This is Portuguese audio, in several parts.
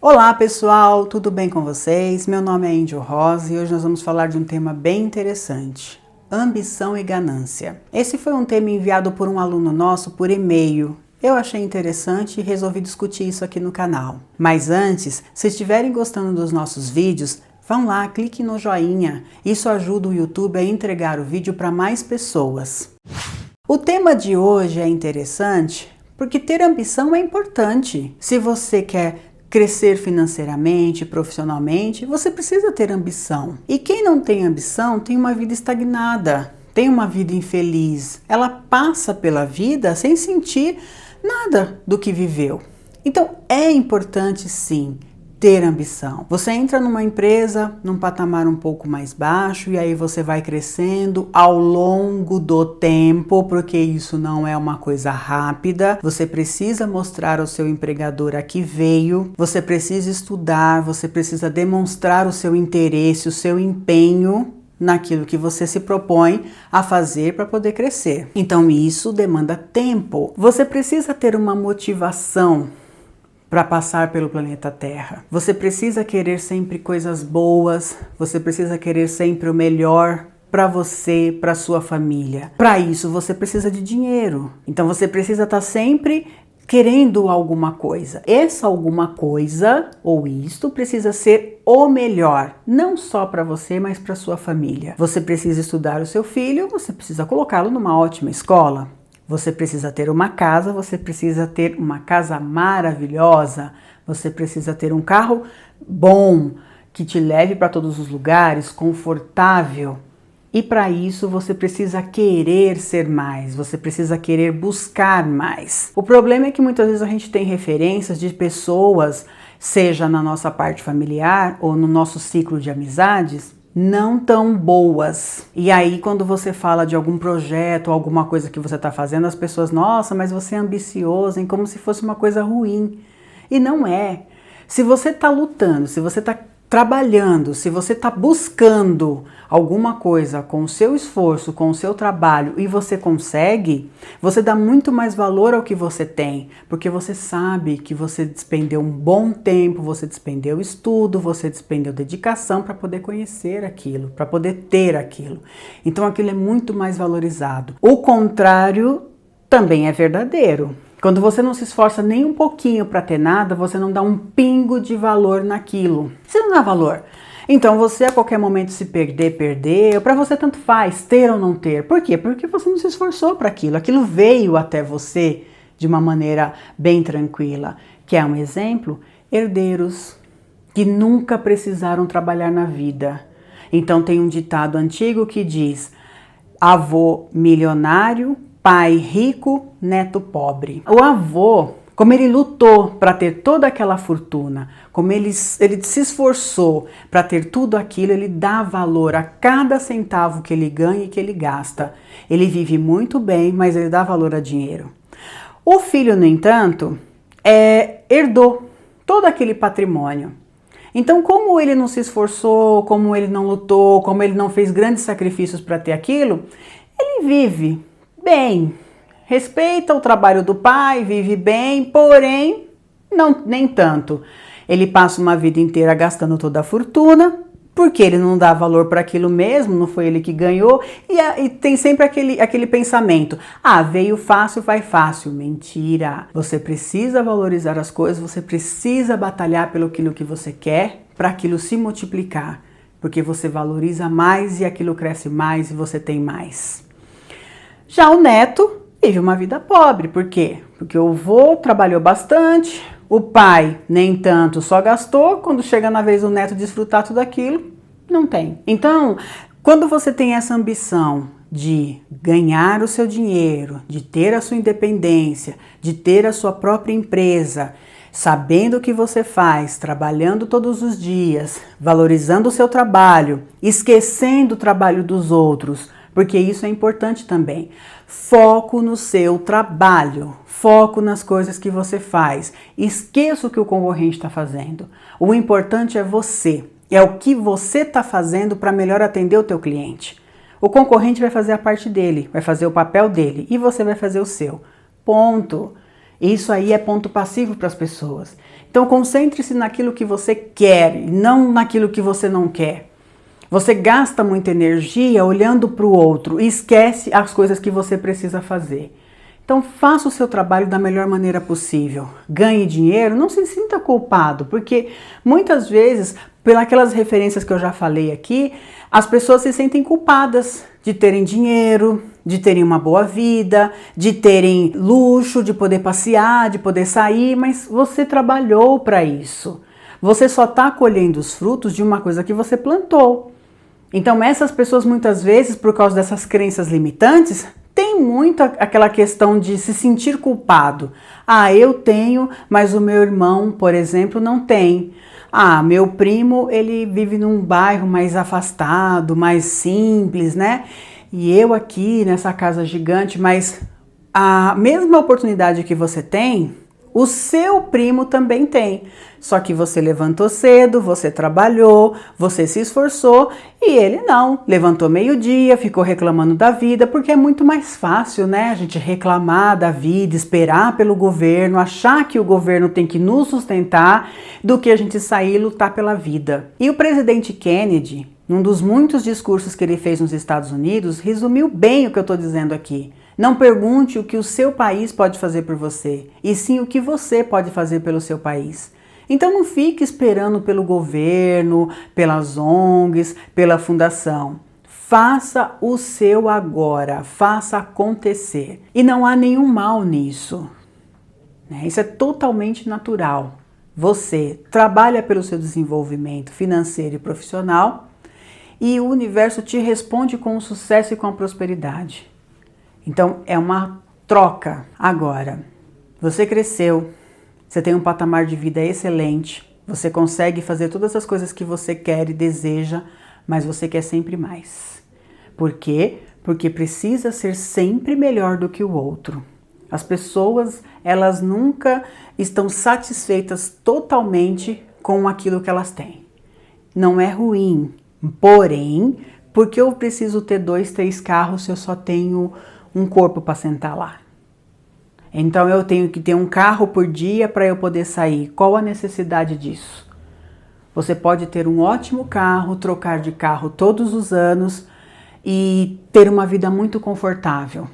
Olá pessoal, tudo bem com vocês? Meu nome é Índio Rosa e hoje nós vamos falar de um tema bem interessante: ambição e ganância. Esse foi um tema enviado por um aluno nosso por e-mail. Eu achei interessante e resolvi discutir isso aqui no canal. Mas antes, se estiverem gostando dos nossos vídeos, vão lá, clique no joinha. Isso ajuda o YouTube a entregar o vídeo para mais pessoas. O tema de hoje é interessante porque ter ambição é importante. Se você quer crescer financeiramente, profissionalmente, você precisa ter ambição. E quem não tem ambição tem uma vida estagnada, tem uma vida infeliz. Ela passa pela vida sem sentir nada do que viveu. Então é importante sim ter ambição. Você entra numa empresa, num patamar um pouco mais baixo, e aí você vai crescendo ao longo do tempo, porque isso não é uma coisa rápida. Você precisa mostrar ao seu empregador a que veio, você precisa estudar, você precisa demonstrar o seu interesse, o seu empenho naquilo que você se propõe a fazer para poder crescer. Então isso demanda tempo. Você precisa ter uma motivação para passar pelo planeta Terra. Você precisa querer sempre coisas boas, você precisa querer sempre o melhor para você, para sua família. Para isso você precisa de dinheiro. Então você precisa estar sempre querendo alguma coisa. Essa alguma coisa ou isto precisa ser o melhor, não só para você, mas para sua família. Você precisa estudar o seu filho, você precisa colocá-lo numa ótima escola. Você precisa ter uma casa, você precisa ter uma casa maravilhosa, você precisa ter um carro bom, que te leve para todos os lugares, confortável. E para isso você precisa querer ser mais, você precisa querer buscar mais. O problema é que muitas vezes a gente tem referências de pessoas, seja na nossa parte familiar ou no nosso ciclo de amizades, não tão boas. E aí quando você fala de algum projeto ou alguma coisa que você está fazendo, as pessoas, nossa, mas você é ambicioso, hein? Como se fosse uma coisa ruim. E não é. Se você está lutando, se você está trabalhando, se você está buscando alguma coisa com o seu esforço, com o seu trabalho e você consegue, você dá muito mais valor ao que você tem, porque você sabe que você despendeu um bom tempo, você despendeu estudo, você despendeu dedicação para poder conhecer aquilo, para poder ter aquilo. Então aquilo é muito mais valorizado. O contrário também é verdadeiro. Quando você não se esforça nem um pouquinho para ter nada, você não dá um pingo de valor naquilo. Você não dá valor. Então você a qualquer momento se perder, para você tanto faz ter ou não ter. Por quê? Porque você não se esforçou para aquilo. Aquilo veio até você de uma maneira bem tranquila. Que é um exemplo? Herdeiros que nunca precisaram trabalhar na vida. Então tem um ditado antigo que diz: avô milionário, pai rico, neto pobre. O avô, como ele lutou para ter toda aquela fortuna, como ele se esforçou para ter tudo aquilo, ele dá valor a cada centavo que ele ganha e que ele gasta. Ele vive muito bem, mas ele dá valor a dinheiro. O filho, no entanto, herdou todo aquele patrimônio. Então, como ele não se esforçou, como ele não lutou, como ele não fez grandes sacrifícios para ter aquilo, ele vive bem, respeita o trabalho do pai, vive bem, porém, nem tanto. Ele passa uma vida inteira gastando toda a fortuna, porque ele não dá valor para aquilo mesmo, não foi ele que ganhou, e tem sempre aquele pensamento: ah, veio fácil, vai fácil. Mentira! Você precisa valorizar as coisas, você precisa batalhar pelo aquilo que você quer, para aquilo se multiplicar, porque você valoriza mais e aquilo cresce mais e você tem mais. Já o neto vive uma vida pobre. Por quê? Porque o avô trabalhou bastante, o pai nem tanto, só gastou. Quando chega na vez do neto desfrutar tudo aquilo, não tem. Então, quando você tem essa ambição de ganhar o seu dinheiro, de ter a sua independência, de ter a sua própria empresa, sabendo o que você faz, trabalhando todos os dias, valorizando o seu trabalho, esquecendo o trabalho dos outros, porque isso é importante também. Foco no seu trabalho, foco nas coisas que você faz. Esqueça o que o concorrente está fazendo. O importante é você, é o que você está fazendo para melhor atender o teu cliente. O concorrente vai fazer a parte dele, vai fazer o papel dele e você vai fazer o seu. Ponto. Isso aí é ponto passivo para as pessoas. Então concentre-se naquilo que você quer e não naquilo que você não quer. Você gasta muita energia olhando para o outro e esquece as coisas que você precisa fazer. Então faça o seu trabalho da melhor maneira possível. Ganhe dinheiro, não se sinta culpado, porque muitas vezes, pelas referências que eu já falei aqui, as pessoas se sentem culpadas de terem dinheiro, de terem uma boa vida, de terem luxo, de poder passear, de poder sair, mas você trabalhou para isso. Você só está colhendo os frutos de uma coisa que você plantou. Então essas pessoas muitas vezes, por causa dessas crenças limitantes, tem muito aquela questão de se sentir culpado. Ah, eu tenho, mas o meu irmão, por exemplo, não tem. Ah, meu primo, ele vive num bairro mais afastado, mais simples, né? E eu aqui nessa casa gigante, mas a mesma oportunidade que você tem, o seu primo também tem, só que você levantou cedo, você trabalhou, você se esforçou e ele não. Levantou meio-dia, ficou reclamando da vida, porque é muito mais fácil, né? A gente reclamar da vida, esperar pelo governo, achar que o governo tem que nos sustentar, do que a gente sair e lutar pela vida. E o presidente Kennedy, num dos muitos discursos que ele fez nos Estados Unidos, resumiu bem o que eu estou dizendo aqui. Não pergunte o que o seu país pode fazer por você, e sim o que você pode fazer pelo seu país. Então não fique esperando pelo governo, pelas ONGs, pela fundação. Faça o seu agora, faça acontecer. E não há nenhum mal nisso. Isso é totalmente natural. Você trabalha pelo seu desenvolvimento financeiro e profissional e o universo te responde com o sucesso e com a prosperidade. Então, é uma troca agora. Você cresceu, você tem um patamar de vida excelente, você consegue fazer todas as coisas que você quer e deseja, mas você quer sempre mais. Por quê? Porque precisa ser sempre melhor do que o outro. As pessoas, elas nunca estão satisfeitas totalmente com aquilo que elas têm. Não é ruim, porém, porque eu preciso ter 2, 3 carros se eu só tenho um corpo para sentar lá. Então eu tenho que ter um carro por dia para eu poder sair. Qual a necessidade disso? Você pode ter um ótimo carro, trocar de carro todos os anos e ter uma vida muito confortável.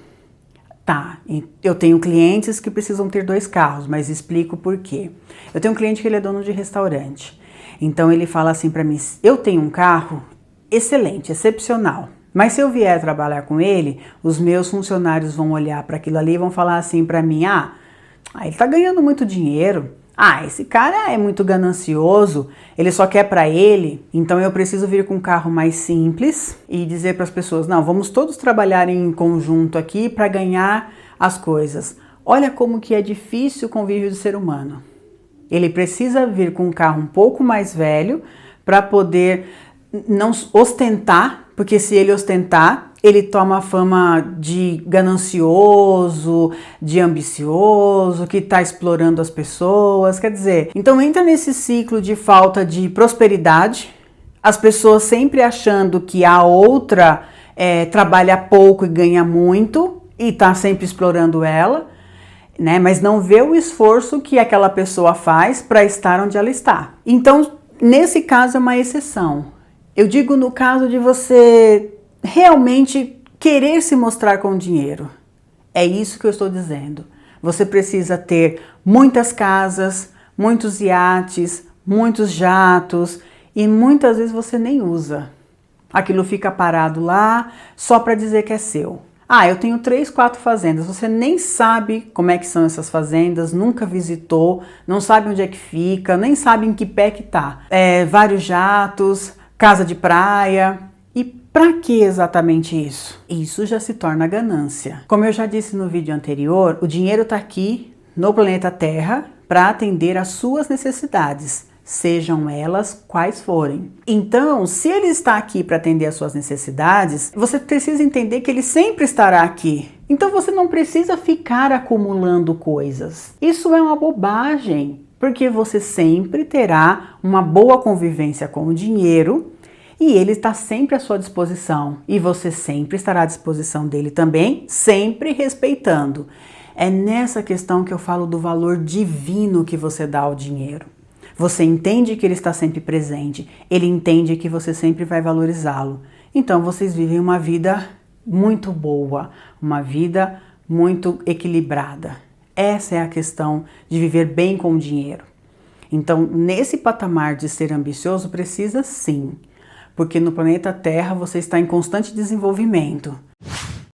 Tá, eu tenho clientes que precisam ter 2 carros, mas explico por quê. Eu tenho um cliente que ele é dono de restaurante. Então ele fala assim para mim, eu tenho um carro excelente, excepcional. Mas se eu vier trabalhar com ele, os meus funcionários vão olhar para aquilo ali e vão falar assim para mim, ele tá ganhando muito dinheiro, esse cara é muito ganancioso, ele só quer para ele, então eu preciso vir com um carro mais simples e dizer para as pessoas, não, vamos todos trabalhar em conjunto aqui para ganhar as coisas. Olha como que é difícil o convívio do ser humano. Ele precisa vir com um carro um pouco mais velho para poder não ostentar, porque se ele ostentar, ele toma a fama de ganancioso, de ambicioso, que está explorando as pessoas, quer dizer, então entra nesse ciclo de falta de prosperidade, as pessoas sempre achando que a outra trabalha pouco e ganha muito e está sempre explorando ela, né? Mas não vê o esforço que aquela pessoa faz para estar onde ela está. Então, nesse caso é uma exceção. Eu digo no caso de você realmente querer se mostrar com dinheiro. É isso que eu estou dizendo. Você precisa ter muitas casas, muitos iates, muitos jatos e muitas vezes você nem usa. Aquilo fica parado lá só para dizer que é seu. Eu tenho 3, 4 fazendas. Você nem sabe como é que são essas fazendas, nunca visitou, não sabe onde é que fica, nem sabe em que pé que tá. Vários jatos, casa de praia. E para que exatamente isso? Isso já se torna ganância. Como eu já disse no vídeo anterior, o dinheiro está aqui no planeta Terra para atender às suas necessidades, sejam elas quais forem. Então, se ele está aqui para atender às suas necessidades, você precisa entender que ele sempre estará aqui. Então você não precisa ficar acumulando coisas. Isso é uma bobagem, porque você sempre terá uma boa convivência com o dinheiro e ele está sempre à sua disposição e você sempre estará à disposição dele também, sempre respeitando. É nessa questão que eu falo do valor divino que você dá ao dinheiro. Você entende que ele está sempre presente, ele entende que você sempre vai valorizá-lo. Então vocês vivem uma vida muito boa, uma vida muito equilibrada. Essa é a questão de viver bem com o dinheiro. Então, nesse patamar de ser ambicioso, precisa sim, porque no planeta Terra você está em constante desenvolvimento.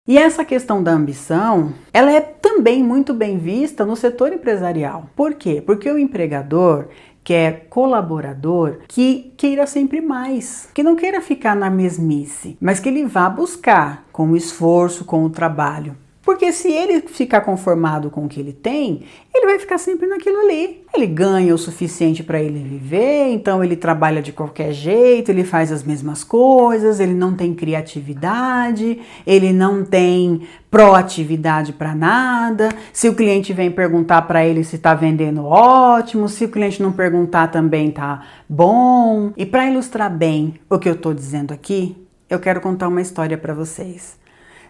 E essa questão da ambição, ela é também muito bem vista no setor empresarial. Por quê? Porque o empregador quer colaborador que queira sempre mais, que não queira ficar na mesmice, mas que ele vá buscar com o esforço, com o trabalho. Porque se ele ficar conformado com o que ele tem, ele vai ficar sempre naquilo ali. Ele ganha o suficiente para ele viver, então ele trabalha de qualquer jeito, ele faz as mesmas coisas, ele não tem criatividade, ele não tem proatividade para nada. Se o cliente vem perguntar para ele se está vendendo, ótimo. Se o cliente não perguntar, também tá bom. E para ilustrar bem o que eu estou dizendo aqui, eu quero contar uma história para vocês.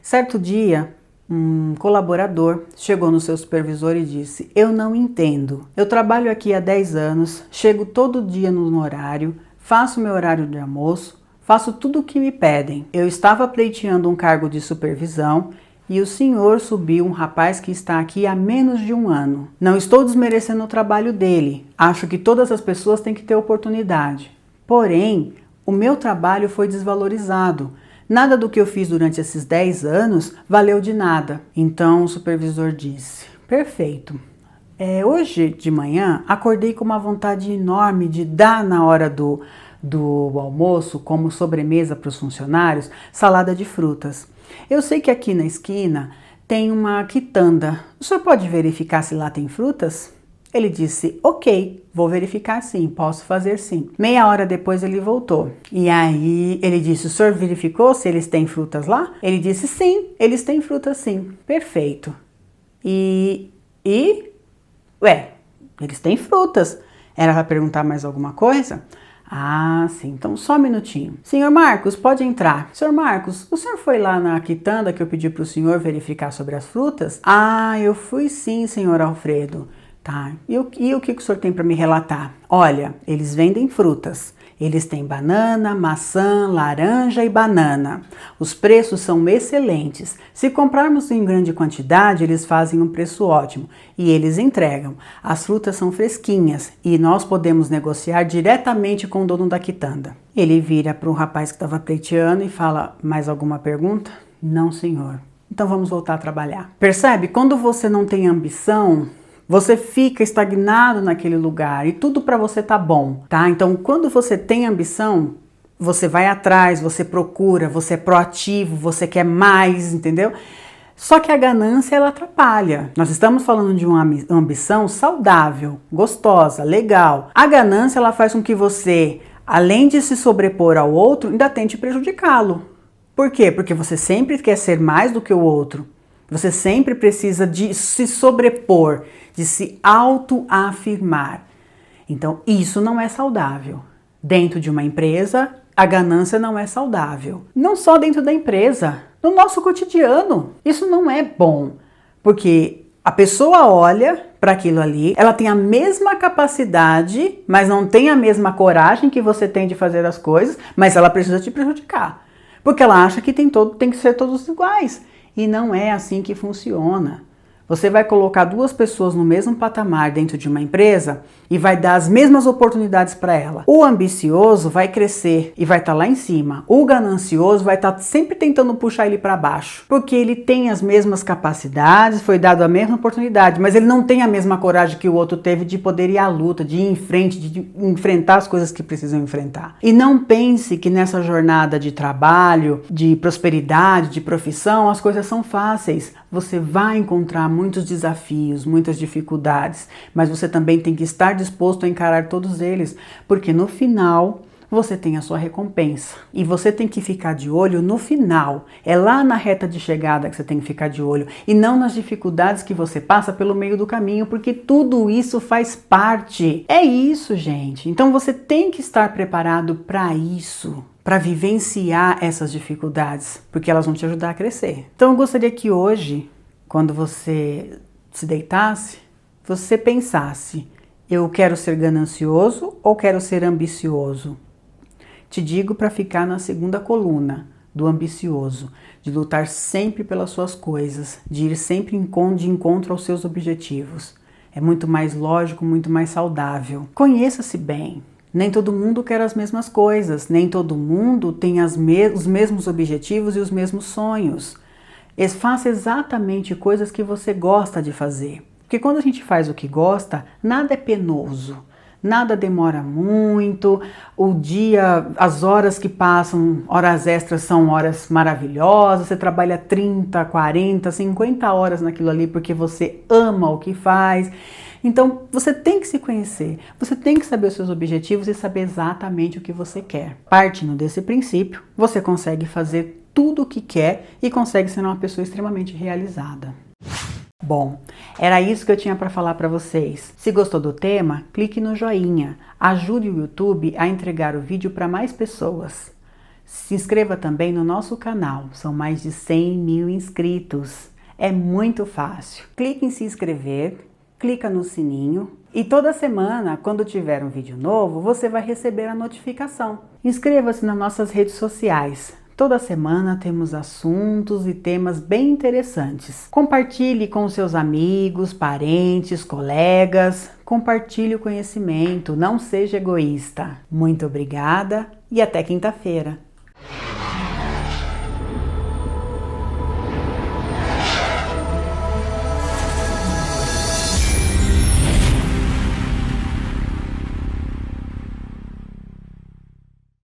Certo dia, um colaborador chegou no seu supervisor e disse: eu não entendo, eu trabalho aqui há 10 anos, chego todo dia no horário, faço meu horário de almoço, faço tudo o que me pedem. Eu estava pleiteando um cargo de supervisão e o senhor subiu um rapaz que está aqui há menos de um ano. Não estou desmerecendo o trabalho dele, acho que todas as pessoas têm que ter oportunidade. Porém, o meu trabalho foi desvalorizado. Nada do que eu fiz durante esses 10 anos valeu de nada. Então o supervisor disse: perfeito. Hoje de manhã acordei com uma vontade enorme de dar na hora do almoço, como sobremesa para os funcionários, salada de frutas. Eu sei que aqui na esquina tem uma quitanda. O senhor pode verificar se lá tem frutas? Ele disse: ok, vou verificar sim, posso fazer sim. Meia hora depois ele voltou. E aí ele disse: o senhor verificou se eles têm frutas lá? Ele disse: sim, eles têm frutas sim. Perfeito. Eles têm frutas. Era para perguntar mais alguma coisa? Ah, sim, então só um minutinho. Senhor Marcos, pode entrar. Senhor Marcos, o senhor foi lá na quitanda que eu pedi para o senhor verificar sobre as frutas? Ah, eu fui sim, senhor Alfredo. Tá. E o que o senhor tem para me relatar? Olha, eles vendem frutas. Eles têm banana, maçã, laranja e banana. Os preços são excelentes. Se comprarmos em grande quantidade, eles fazem um preço ótimo e eles entregam. As frutas são fresquinhas e nós podemos negociar diretamente com o dono da quitanda. Ele vira para o rapaz que estava pleiteando e fala: mais alguma pergunta? Não, senhor. Então vamos voltar a trabalhar. Percebe? Quando você não tem ambição, você fica estagnado naquele lugar e tudo para você tá bom, tá? Então, quando você tem ambição, você vai atrás, você procura, você é proativo, você quer mais, entendeu? Só que a ganância, ela atrapalha. Nós estamos falando de uma ambição saudável, gostosa, legal. A ganância, ela faz com que você, além de se sobrepor ao outro, ainda tente prejudicá-lo. Por quê? Porque você sempre quer ser mais do que o outro. Você sempre precisa de se sobrepor, de se autoafirmar. Então, isso não é saudável. Dentro de uma empresa, a ganância não é saudável. Não só dentro da empresa, no nosso cotidiano. Isso não é bom, porque a pessoa olha para aquilo ali, ela tem a mesma capacidade, mas não tem a mesma coragem que você tem de fazer as coisas, mas ela precisa te prejudicar, porque ela acha que tem que ser todos iguais. E não é assim que funciona. Você vai colocar duas pessoas no mesmo patamar dentro de uma empresa e vai dar as mesmas oportunidades para ela. O ambicioso vai crescer e vai estar lá em cima. O ganancioso vai estar sempre tentando puxar ele para baixo, porque ele tem as mesmas capacidades, foi dado a mesma oportunidade, mas ele não tem a mesma coragem que o outro teve de poder ir à luta, de ir em frente, de enfrentar as coisas que precisam enfrentar. E não pense que nessa jornada de trabalho, de prosperidade, de profissão, as coisas são fáceis. Você vai encontrar muitos desafios, muitas dificuldades, mas você também tem que estar disposto a encarar todos eles, porque no final você tem a sua recompensa. E você tem que ficar de olho no final. É lá na reta de chegada que você tem que ficar de olho, e não nas dificuldades que você passa pelo meio do caminho, porque tudo isso faz parte. É isso, gente. Então você tem que estar preparado para isso, para vivenciar essas dificuldades, porque elas vão te ajudar a crescer. Então eu gostaria que hoje, quando você se deitasse, você pensasse: Eu quero ser ganancioso ou quero ser ambicioso? Te digo para ficar na segunda coluna, do ambicioso, de lutar sempre pelas suas coisas, de ir sempre de encontro aos seus objetivos. É muito mais lógico, muito mais saudável. Conheça-se bem. Nem todo mundo quer as mesmas coisas, nem todo mundo tem os mesmos objetivos e os mesmos sonhos. Faça exatamente coisas que você gosta de fazer. Porque quando a gente faz o que gosta, nada é penoso, nada demora muito, o dia, as horas que passam, horas extras são horas maravilhosas, você trabalha 30, 40, 50 horas naquilo ali porque você ama o que faz. Então, você tem que se conhecer, você tem que saber os seus objetivos e saber exatamente o que você quer. Partindo desse princípio, você consegue fazer tudo o que quer e consegue ser uma pessoa extremamente realizada. Bom, era isso que eu tinha para falar para vocês. Se gostou do tema, clique no joinha. Ajude o YouTube a entregar o vídeo para mais pessoas. Se inscreva também no nosso canal. São mais de 100 mil inscritos. É muito fácil. Clique em se inscrever, clica no sininho e toda semana, quando tiver um vídeo novo, você vai receber a notificação. Inscreva-se nas nossas redes sociais. Toda semana temos assuntos e temas bem interessantes. Compartilhe com seus amigos, parentes, colegas. Compartilhe o conhecimento, não seja egoísta. Muito obrigada e até quinta-feira.